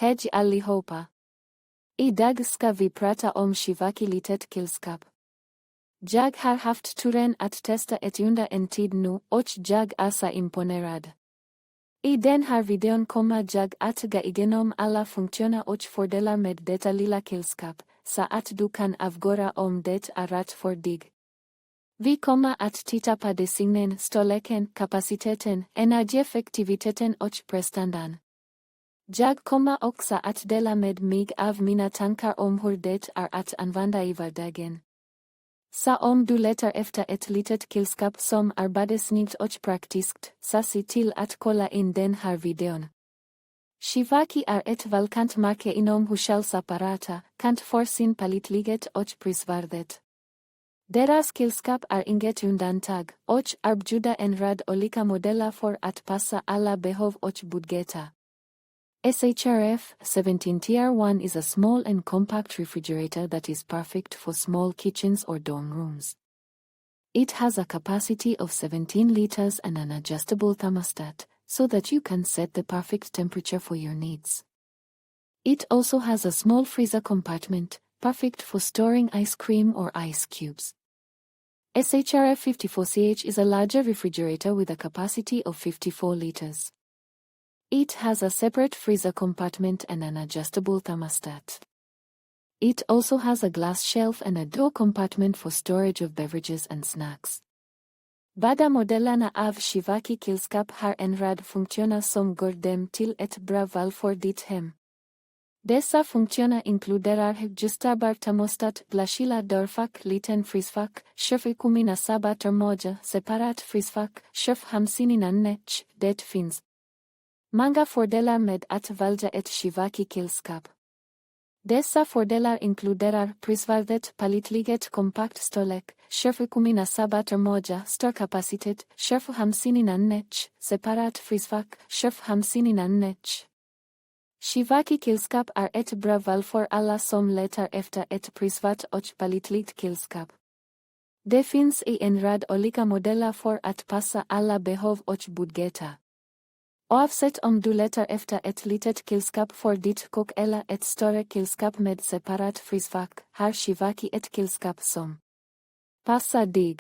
Hej allihopa. Idag ska vi prata om Shivaki litet kylskåp. Jag har haft turen att testa ett under en tid nu och jag är så imponerad. I den här videon kommer jag att gå igenom alla funktioner och fördelar med detta lilla kylskåp, så att du kan avgöra om det är rätt för dig. Vi kommer att titta på designen, storleken, kapaciteten, energieffektiviteten och prestandan. Jag kommer också att dela med mig av mina tankar om hur det är att använda i vardagen. Så om du letar efter ett litet kylskåp som är både snyggt och praktiskt, så se till att kolla in den här videon. Shivaki är ett välkänt märke inom hushållsapparater, känt för sin pålitlighet och prisvärdet. Deras kylskåp är inget undantag, och erbjuder en rad olika modeller för att passa alla behov och budgetar. SHRF 17 Tier 1 is a small and compact refrigerator that is perfect for small kitchens or dorm rooms. It has a capacity of 17 liters and an adjustable thermostat, so that you can set the perfect temperature for your needs. It also has a small freezer compartment, perfect for storing ice cream or ice cubes. SHRF 54CH is a larger refrigerator with a capacity of 54 liters. It has a separate freezer compartment and an adjustable thermostat. It also has a glass shelf and a door compartment for storage of beverages and snacks. Bada modellerna av Shivaki kylskåp har en rad funktioner som gör dem till ett bra val för ditt hem. Dessa funktioner inkluderar högjusterbar termostat, glaskyla dörrfack, liten frysfack, köfkumina saba termoja, separat frysfack, köf hamsininannech, det finns många fördelar med att välja ett Shivaki kylskåp. Dessa fördelar inkluderar prisvärdet, pålitlighet, kompakt storlek, köfkumina saba termoja, stor kapacitet, köf hamsininannech, separat frysfack, köf hamsininannech. Shivaki kylskåp är ett bra val för alla som letar efter ett prisvärt och pålitligt kylskåp. Det finns i en rad olika modeller för att passa alla behov och budgetar. Oavsett om du letar efter ett litet kylskåp för ditt kök eller ett större kylskåp med separat frysfack, har Shivaki ett kylskåp som passar dig.